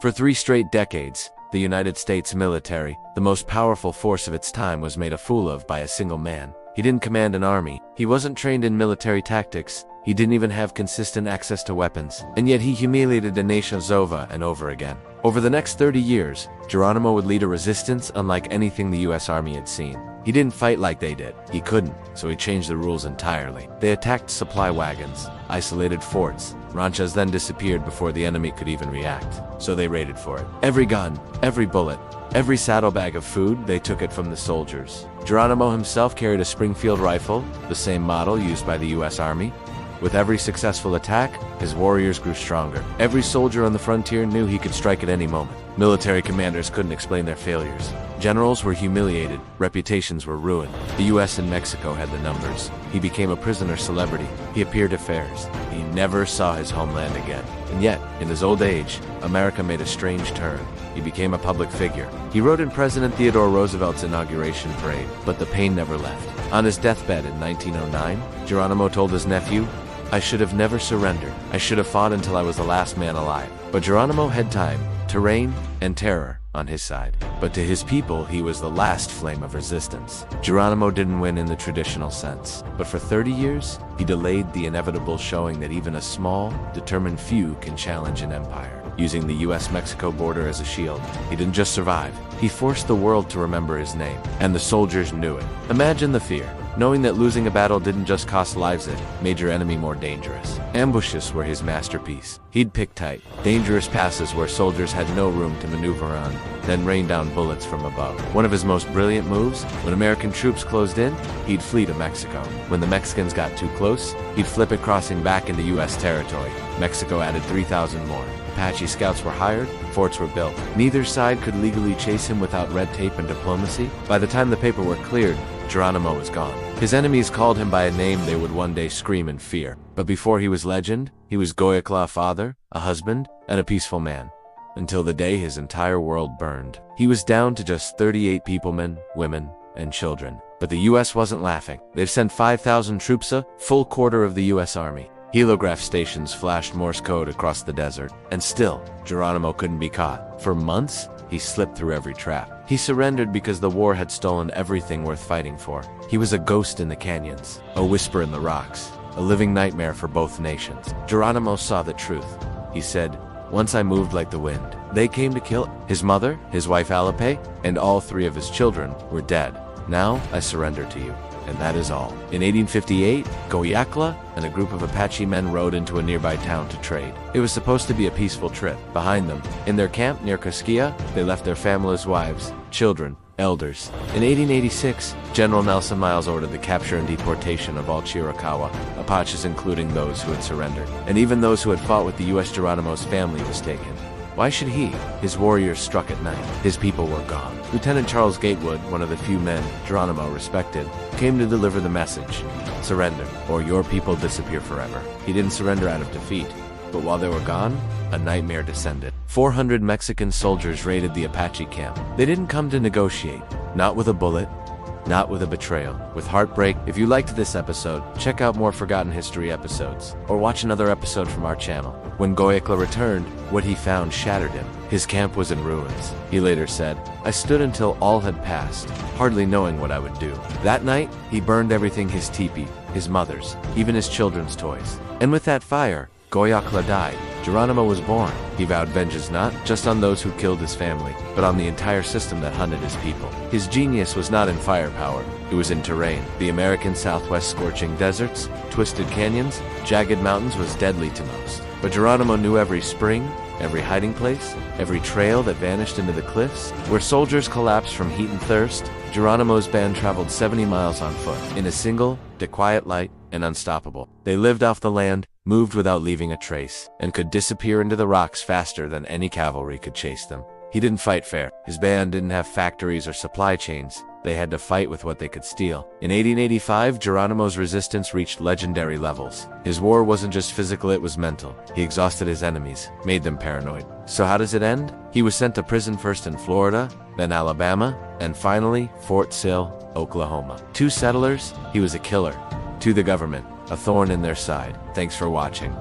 For 3 straight decades, the United States military, the most powerful force of its time, was made a fool of by a single man. He didn't command an army. He wasn't trained in military tactics. He didn't even have consistent access to weapons. And yet he humiliated the nation over and over again. Over the next 30 years, Geronimo would lead a resistance unlike anything the US Army had seen. He didn't fight like they did. He couldn't, so he changed the rules entirely. They attacked supply wagons, isolated forts. Ranchas then disappeared before the enemy could even react, so they raided for it. Every gun, every bullet, every saddlebag of food, they took it from the soldiers. Geronimo himself carried a Springfield rifle, the same model used by the US Army. With every successful attack, his warriors grew stronger. Every soldier on the frontier knew he could strike at any moment. Military commanders couldn't explain their failures. Generals were humiliated, reputations were ruined. The US and Mexico had the numbers. He became a prisoner celebrity. He appeared at fairs. He never saw his homeland again. And yet, in his old age, America made a strange turn. He became a public figure. He rode in President Theodore Roosevelt's inauguration parade, but the pain never left. On his deathbed in 1909, Geronimo told his nephew, "I should have never surrendered. I should have fought until I was the last man alive." But Geronimo had time, terrain, and terror on his side. But to his people, he was the last flame of resistance. Geronimo didn't win in the traditional sense, but for 30 years, he delayed the inevitable, showing that even a small, determined few can challenge an empire. Using the US-Mexico border as a shield, he didn't just survive, he forced the world to remember his name. And the soldiers knew it. Imagine the fear, knowing that losing a battle didn't just cost lives, it made your enemy more dangerous. Ambushes were his masterpiece. He'd pick tight, dangerous passes where soldiers had no room to maneuver on, then rain down bullets from above. One of his most brilliant moves, when American troops closed in, he'd flee to Mexico. When the Mexicans got too close, he'd flip it, crossing back into US territory. Mexico added 3,000 more. Apache scouts were hired, forts were built. Neither side could legally chase him without red tape and diplomacy. By the time the paperwork cleared, Geronimo was gone. His enemies called him by a name they would one day scream in fear. But before he was legend, he was Goyakla, a father, a husband, and a peaceful man. Until the day his entire world burned. He was down to just 38 people, men, women, and children. But the US wasn't laughing. They've sent 5,000 troops, a full quarter of the US Army. Helograph stations flashed Morse code across the desert. And still, Geronimo couldn't be caught. For months, he slipped through every trap. He surrendered because the war had stolen everything worth fighting for. He was a ghost in the canyons, a whisper in the rocks, a living nightmare for both nations. Geronimo saw the truth. He said, "Once I moved like the wind. They came to kill his mother, his wife Alipe, and all 3 of his children were dead. Now I surrender to you. And that is all." In 1858, Goyakla and a group of Apache men rode into a nearby town to trade. It was supposed to be a peaceful trip. Behind them, in their camp near Cosquilla, they left their families, wives, children, elders. In 1886, General Nelson Miles ordered the capture and deportation of all Chiricahua, Apaches including those who had surrendered. And even those who had fought with the US, Geronimo's family was taken. Why should he? His warriors struck at night. His people were gone. Lieutenant Charles Gatewood, one of the few men Geronimo respected, came to deliver the message. Surrender, or your people disappear forever. He didn't surrender out of defeat, but while they were gone, a nightmare descended. 400 Mexican soldiers raided the Apache camp. They didn't come to negotiate, not with a bullet, not with a betrayal, with heartbreak. If you liked this episode, check out more Forgotten History episodes, or watch another episode from our channel. When Goyakla returned, what he found shattered him. His camp was in ruins. He later said, "I stood until all had passed, hardly knowing what I would do." That night, he burned everything: his teepee, his mother's, even his children's toys. And with that fire, Goyakla died. Geronimo was born. He vowed vengeance not just on those who killed his family, but on the entire system that hunted his people. His genius was not in firepower, it was in terrain. The American Southwest, scorching deserts, twisted canyons, jagged mountains was deadly to most. But Geronimo knew every spring, every hiding place, every trail that vanished into the cliffs. Where soldiers collapsed from heat and thirst, Geronimo's band traveled 70 miles on foot, in a single, quiet light, and unstoppable. They lived off the land, moved without leaving a trace, and could disappear into the rocks faster than any cavalry could chase them. He didn't fight fair. His band didn't have factories or supply chains. They had to fight with what they could steal. In 1885, Geronimo's resistance reached legendary levels. His war wasn't just physical, it was mental. He exhausted his enemies, made them paranoid. So how does it end? He was sent to prison, first in Florida, then Alabama, and finally, Fort Sill, Oklahoma. To settlers, he was a killer. To the government, a thorn in their side. Thanks for watching.